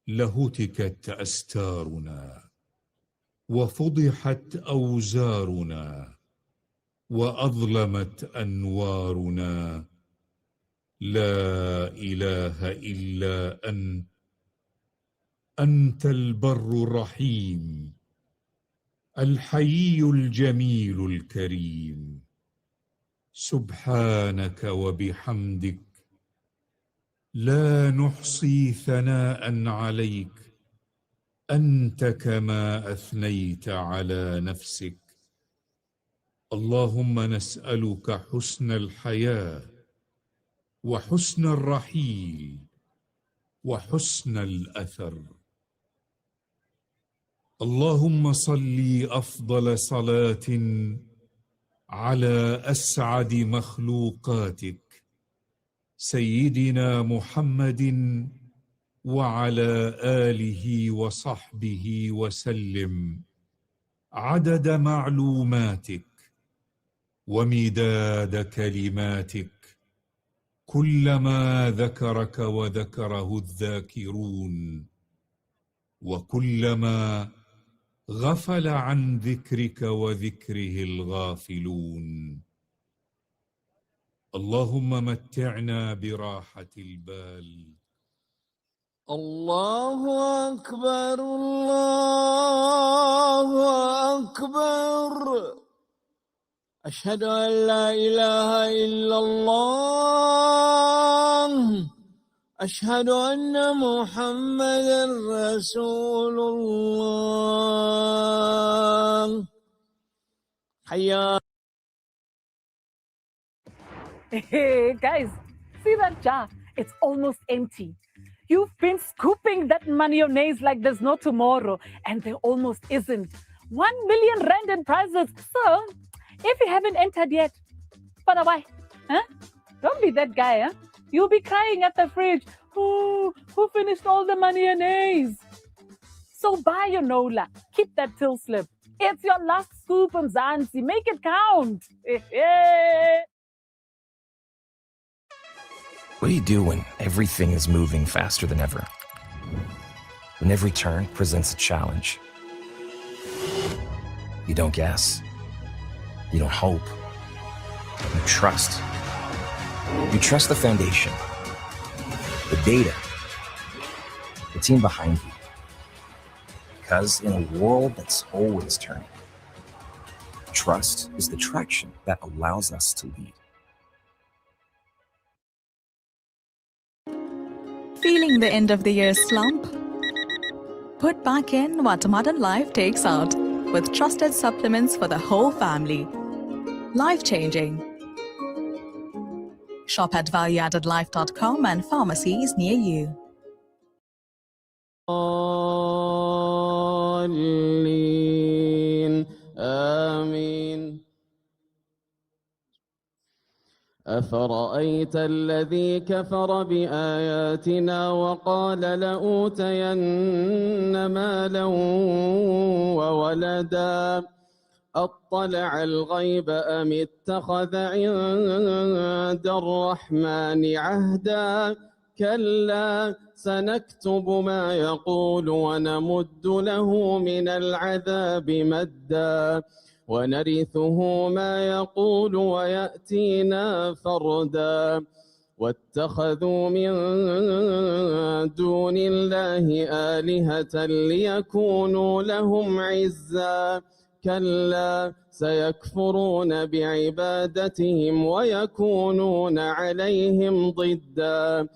Speaker 8: لهتكت أستارنا وفضحت أوزارنا وأظلمت أنوارنا. لا إله إلا أنت أنت البر الرحيم الحيي الجميل الكريم. سبحانك وبحمدك لا نحصي ثناء عليك أنت كما أثنيت على نفسك. اللهم نسألك حسن الحياة وحسن الرحيل وحسن الأثر. اللهم صل أفضل صلاة على أسعد مخلوقاتك سيدنا محمد وعلى آله وصحبه وسلم عدد معلوماتك ومداد كلماتك، كلما ذكرك وذكره الذاكرون وكلما غفل عن ذكرك وذكره الغافلون. اللهم متعنا براحة البال.
Speaker 9: الله أكبر الله أكبر. أشهد أن لا إله إلا الله. أشهد أن محمدا رسول الله. حيا.
Speaker 4: Hey, guys, see that jar? It's almost empty. You've been scooping that mayonnaise like there's no tomorrow, and there almost isn't. 1 million rand in prizes. So, if you haven't entered yet, but why? Huh? Don't be that guy, huh? You'll be crying at the fridge. Oh, who finished all the mayonnaise? So buy your Nola. Keep that till slip. It's your last scoop, Mzansi. Make it count.
Speaker 3: What do you do when everything is moving faster than ever? When every turn presents a challenge? You don't guess. You don't hope. You trust. You trust the foundation, the data, the team behind you. Because in a world that's always turning, trust is the traction that allows us to lead.
Speaker 6: Feeling the end of the year slump? Put back in what modern life takes out with trusted supplements for the whole family. Life-changing. Shop at valueaddedlife.com and pharmacies near you.
Speaker 9: آمين. أفرأيت الذي كفر بآياتنا وقال لأوتين مالا وولدا أطلع الغيب أم اتخذ عند الرحمن عهدا كلا سنكتب ما يقول ونمد له من العذاب مدا ونرثه ما يقول ويأتينا فردا واتخذوا من دون الله آلهة ليكونوا لهم عزا كلا سيكفرون بعبادتهم ويكونون عليهم ضدا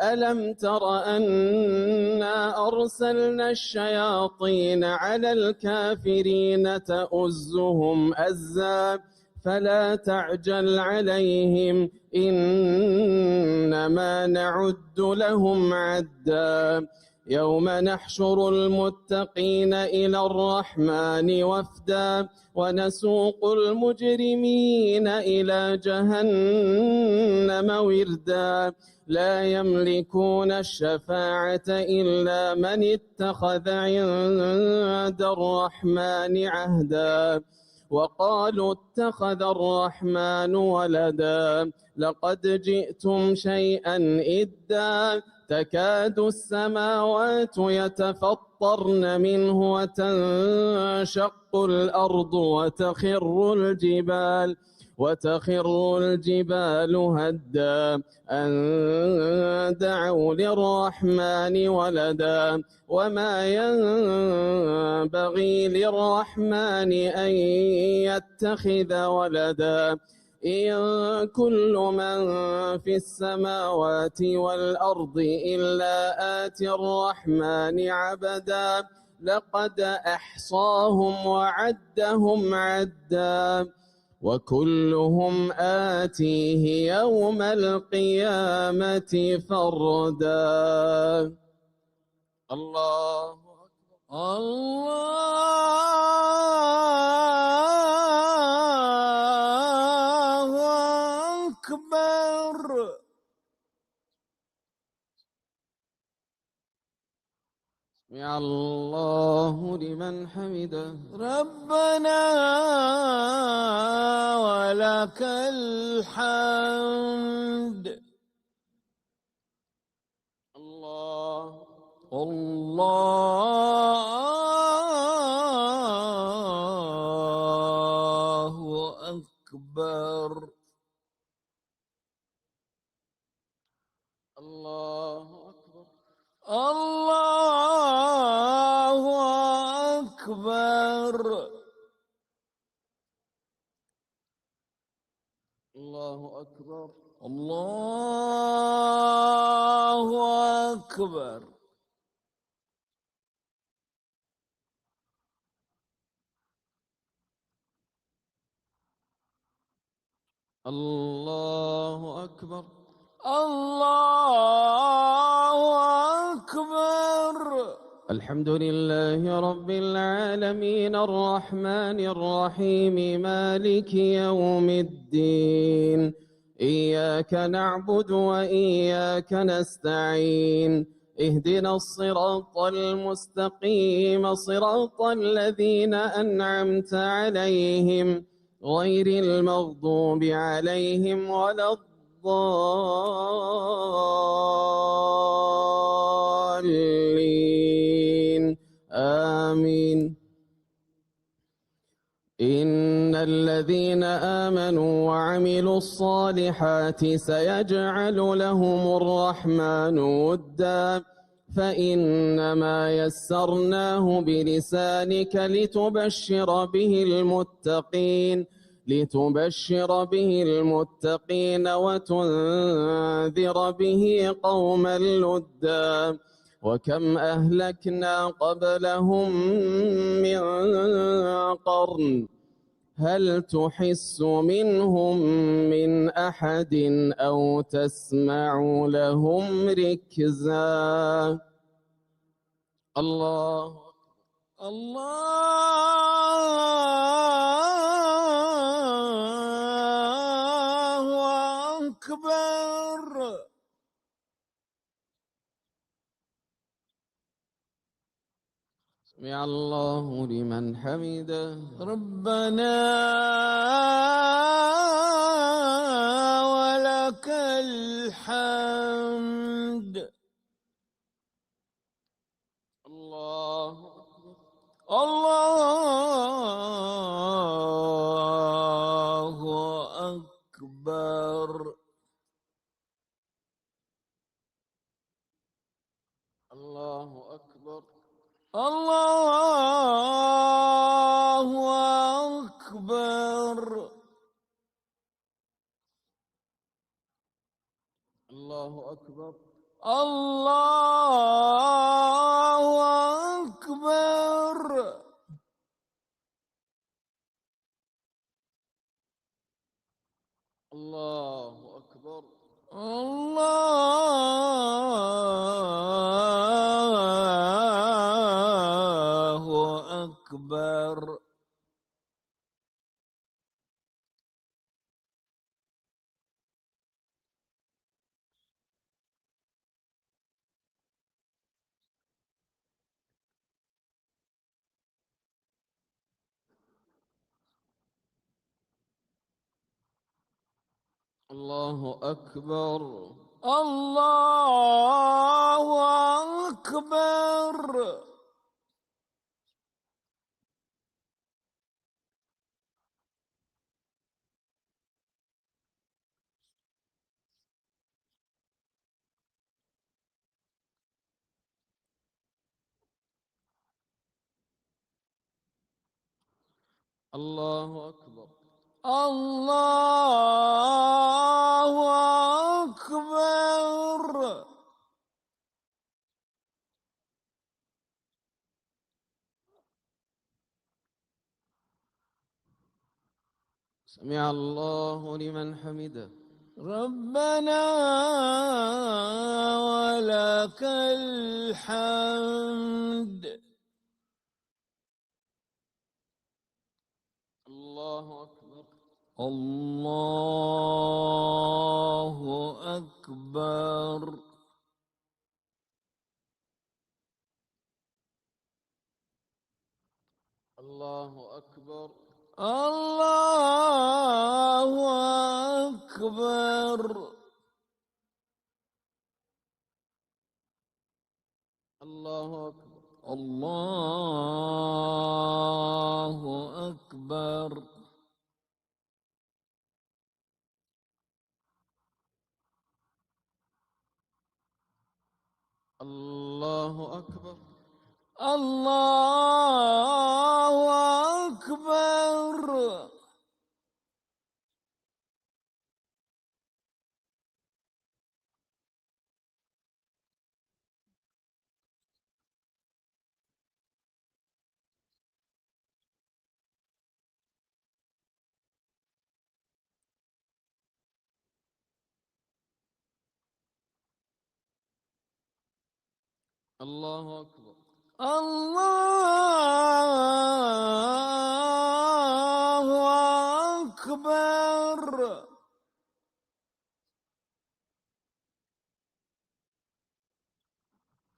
Speaker 9: ألم تر أنا أرسلنا الشياطين على الكافرين تؤزهم أزا فلا تعجل عليهم إنما نعد لهم عدا يوم نحشر المتقين إلى الرحمن وفدا ونسوق المجرمين إلى جهنم وردا لا يملكون الشفاعة إلا من اتخذ عند الرحمن عهدا وقالوا اتخذ الرحمن ولدا لقد جئتم شيئا إدا تكاد السماوات يتفطرن منه وتنشق الأرض وتخر الجبال
Speaker 10: وتخر الجبال هدا أن دعوا للرحمن ولدا وما ينبغي للرحمن أن يتخذ ولدا إن كل من في السماوات والأرض إلا آتي الرحمن عبدا لقد أحصاهم وعدهم عدا وكلهم آتيه يوم القيامة فردا. الله أكبر. الله أكبر. سمع الله لمن حمده ربنا ولك الحمد. الله الله أكبر. الله أكبر. الله أكبر. الله أكبر. الله أكبر. الله أكبر. الله أكبر. الحمد لله رب العالمين الرحمن الرحيم مالك يوم الدين إياك نعبد وإياك نستعين اهدنا الصراط المستقيم صراط الذين أنعمت عليهم غير المغضوب عليهم ولا الضالين آمين. إن الذين آمنوا وعملوا الصالحات سيجعل لهم الرحمن ودا فإنما يسرناه بلسانك لتبشر به المتقين وتنذر به قوما لدا وكم أهلكنا قبلهم من قرن هل تحس منهم من أحد أو تسمع لهم ركزا. الله الله أكبر. سمع الله لمن حمده ربنا ولك الحمد. الله الله أكبر. الله أكبر. الله أكبر. الله أكبر. الله أكبر. الله أكبر. الله أكبر. الله أكبر. الله أكبر. الله أكبر. الله أكبر. سمع الله لمن حمده. ربنا ولك الحمد. الله أكبر. الله أكبر. الله أكبر. الله أكبر. الله أكبر. الله أكبر. الله أكبر. الله أكبر. الله أكبر. الله أكبر.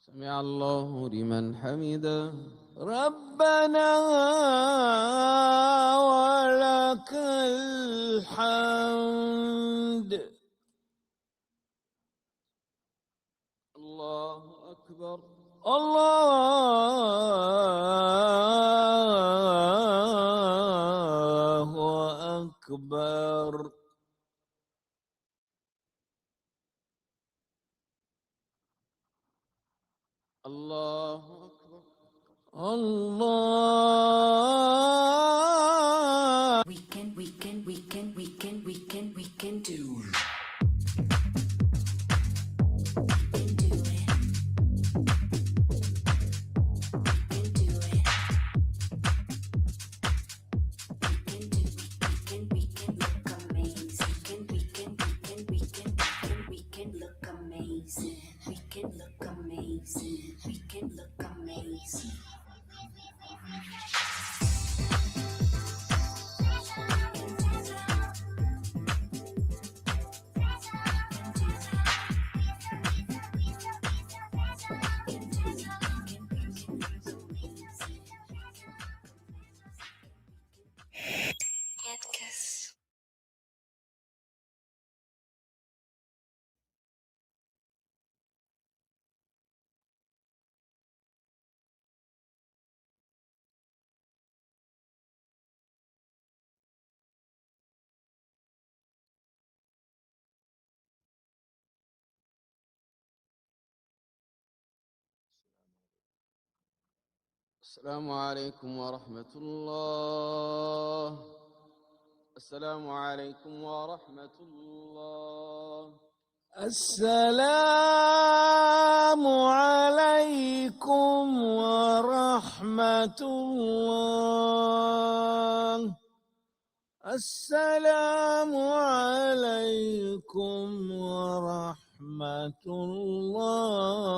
Speaker 10: سمع الله لمن حمده. ربنا ولك الحمد. الله أكبر. الله أكبر. الله أكبر. الله.
Speaker 11: We can do.
Speaker 10: السلام عليكم ورحمة الله. السلام عليكم ورحمة الله. السلام عليكم ورحمة الله. السلام عليكم ورحمة الله.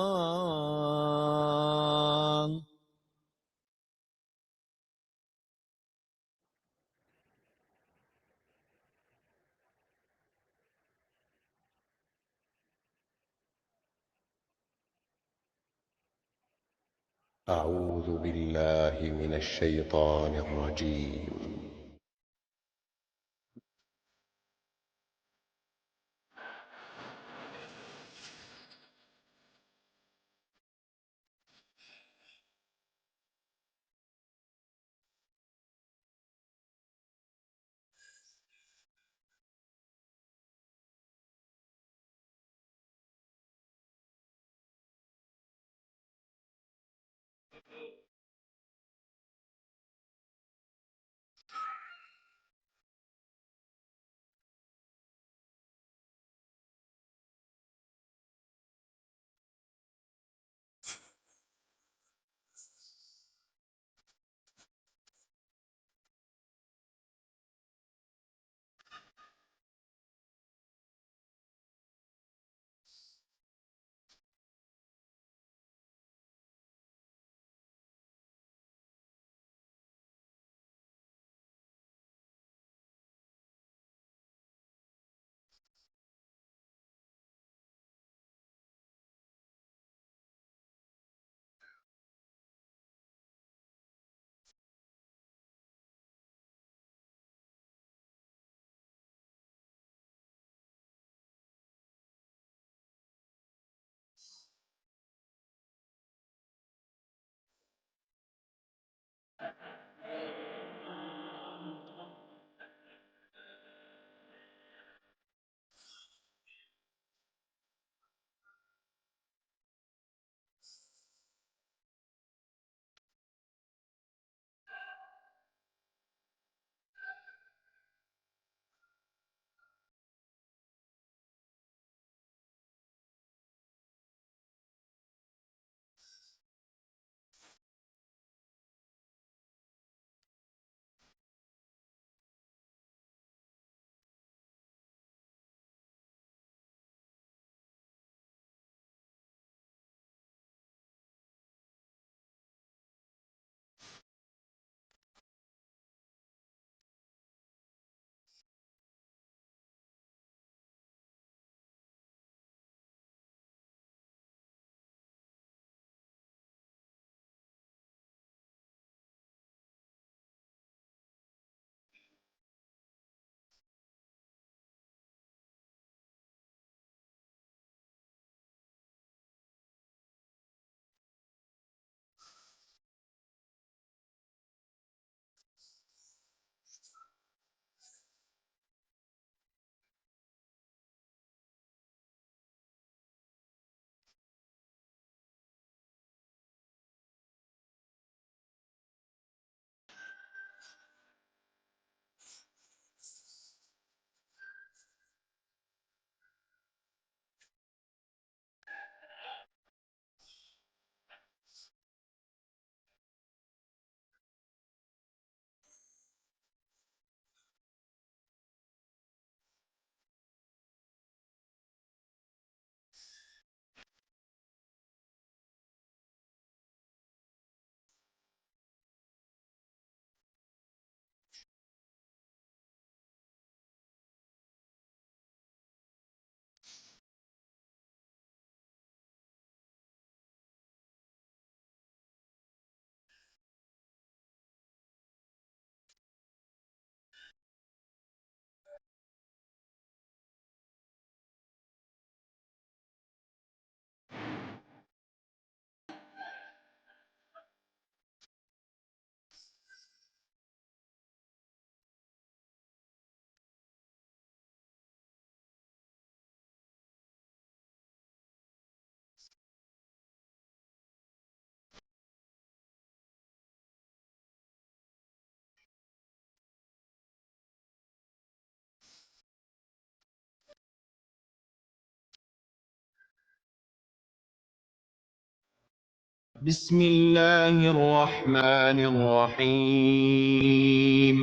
Speaker 12: أعوذ بالله من الشيطان الرجيم.
Speaker 11: بسم الله الرحمن الرحيم